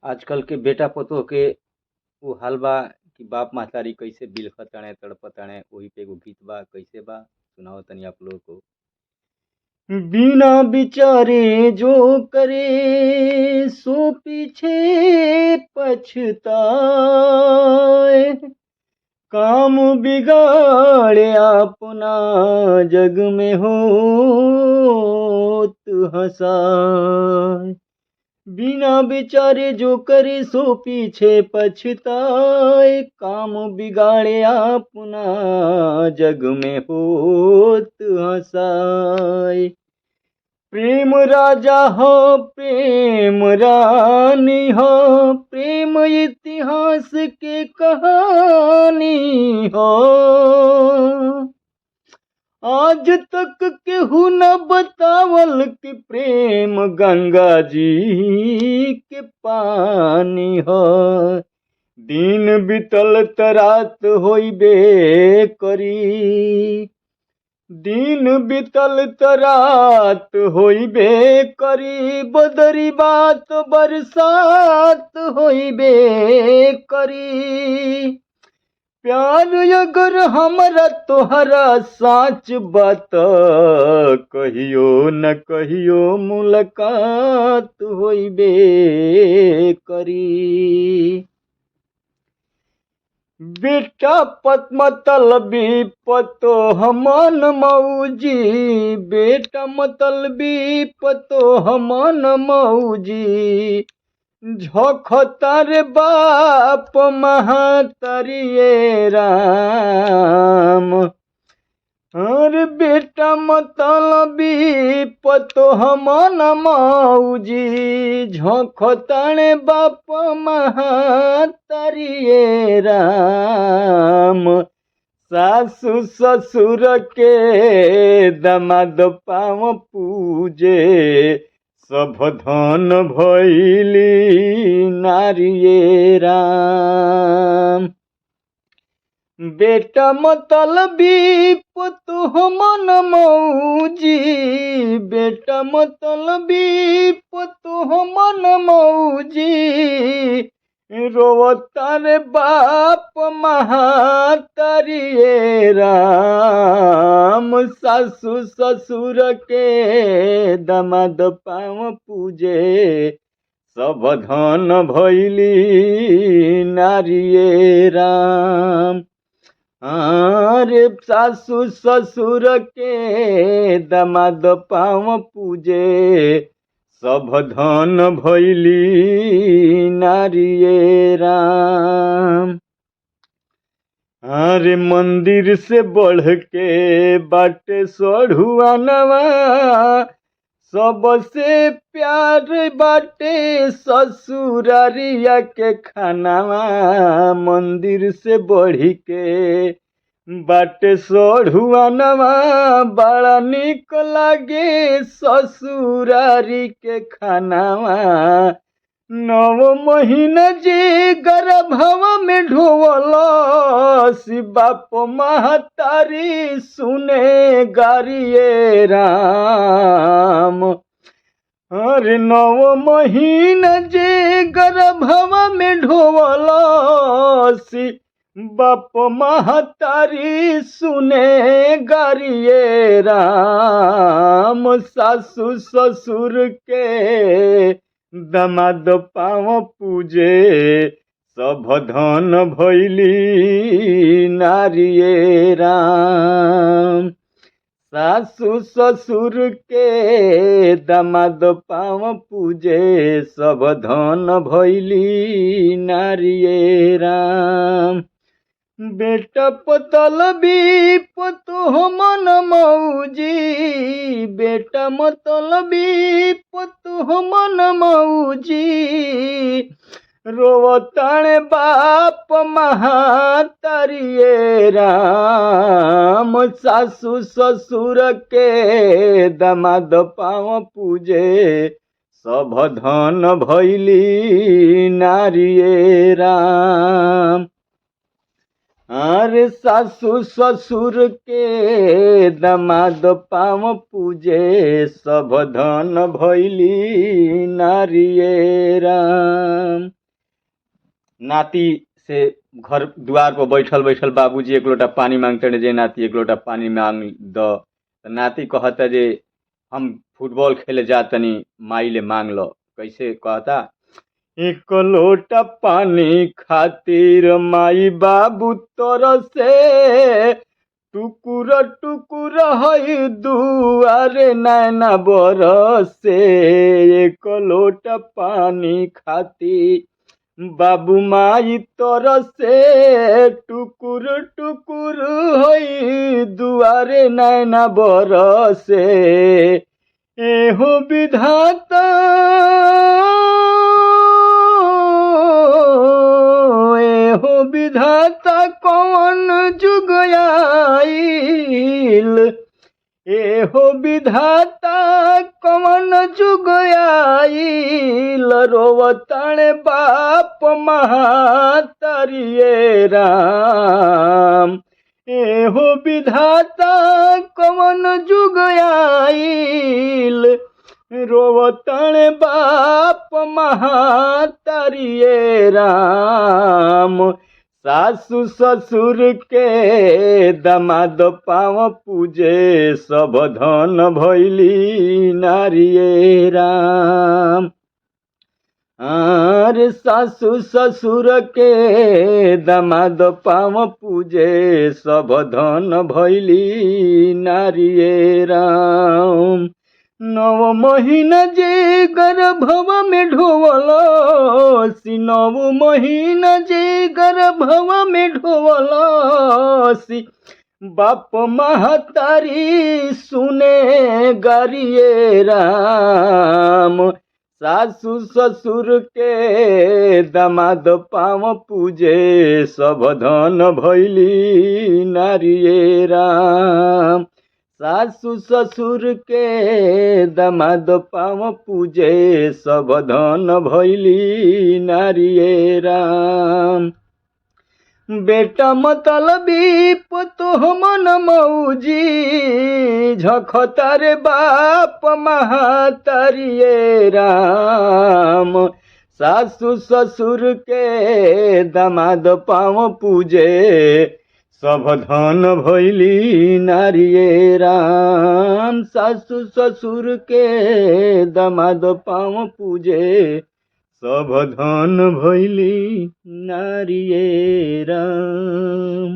आजकल के बेटा पतोह के उ हाल बा कि बाप महतारी कैसे बिलखताणे तड़पताणे। वही पे एगो गीत बा, कैसे बा सुनाओ तनी आप लोग को। बिना विचारे जो करे सो पीछे पछताए। काम बिगाड़े अपना जग में होत हंसाए। बिना विचारे जो करे सो पीछे पछताए। काम बिगाड़े अपना जग में होत हंसाए। प्रेम राजा हो प्रेम रानी हो, प्रेम इतिहास के कहानी हो। आज तक केहू न बतावल कि प्रेम गंगा जी के पानी हो। दिन बीतल त रात होइबे करी, दिन बीतल त रात होइबे करी। बदरी बात बरसात होइबे करी। प्यार अगर हमरा तोहरा साच बात, कहियो न कहियो मुलाकात होइबे करी। बेटा मतलबी पतोह मन मौजी, बेटा मतलबी पतोह मन मौजी। झोंकतार बाप महतरिये राम। अरे बेटा मतलबी पतोह मन मौजी, झोंकतारे बाप महतरिये राम। सासु ससुर के दमाद पाँव पूजे, सब धन भइली नारिये राम। बेटा मतलबी पतोह मन मौजी, बेटा मतलबी पतोह मन मौजी। रोवतारे बाप महतरिये राम। सासु ससुर के दमाद पाँव पूजे, सब धन भइली नारिये राम। अरे सासु ससुर के दमाद पाँव पूजे, सब धन भइली नारिये राम। अरे मंदिर से बढ़ के बाटे सढ़ुआनवा, सबसे प्यार बाटे ससुरारिया के खानावा। मंदिर से बढ़ के बाटे सढ़ुआनवा, बड़ा निक लागे ससुरारी के खानावा। 9 महीना जे गर्भवा में ढोवलसी, बाप महतारी सुने गारिये राम। अरे 9 महीना जे गर्भवा में ढोवलसी, बाप महतारी सुने गारिये राम। सासु ससुर के दमाद पाँव पूजे, सब धन भइली नारिये राम। सासु ससुर के दमाद पाँव पूजे, सब धन भइली नारिये राम। बेटा मतलबी पतोह मन मौजी, बेटा मतलबी पतोह मन मौजी। रोवताणे बाप महतरिये राम। सासु ससुर के दमाद पाँव पूजे, सब धन भइली नारिये राम। अरे सासू ससुर के दामाद पाँव पूजे सब धन भैली नारिये राम। नाती से घर द्वार पर बैठल बैठल बाबूजी एक लोटा पानी मांगते रहे, जे नाती एक लोटा पानी मांग द। तो नाती कहता जे हम फुटबॉल खेले जातनी, माई ले मांग लो। कैसे कहता, एक लोटा पानी खातिर माई बाबू तरसे, टुकुर टुकुर हई दुआरे नैना बरसे। एक लोटा पानी खातिर बाबू माई तरसे, टुकुर टुकुर हई दुआरे नैना बरसे। एहो विधाता एहो विधाता कौन जुग आइल, एहो विधाता कौन जुग आइल, रोवताणे बाप महातारिये राम। एहो विधाता कौन जुग आइल, रोवताणे बाप महातारिये राम। सासु ससुर के दामाद पाँव पूजे सब धन भैली नारिये राम। अरे सासु ससुर के दामाद पाँव पूजे सब धन भैली नारिये राम। 9 महीना जे गर्भवा में ढोवलसी, 9 महीना जे गर्भवा में ढोवलसी, बाप महतारी सुने गारिये राम। सासु ससुर के दामाद पाँव पूजे सब धन भैली नारिये राम। सासु ससुर के दामाद पाँव पूजे सब धन भैली नारिये राम। बेटा मतलबी पतोह मन मौजी, झखतारे बाप महातारिये राम। सासु ससुर के दामाद पाँव पूजे सब धन भैली नारिये राम। सासु ससुर के दामाद पाँव पूजे सब धन भैली नारिये राम।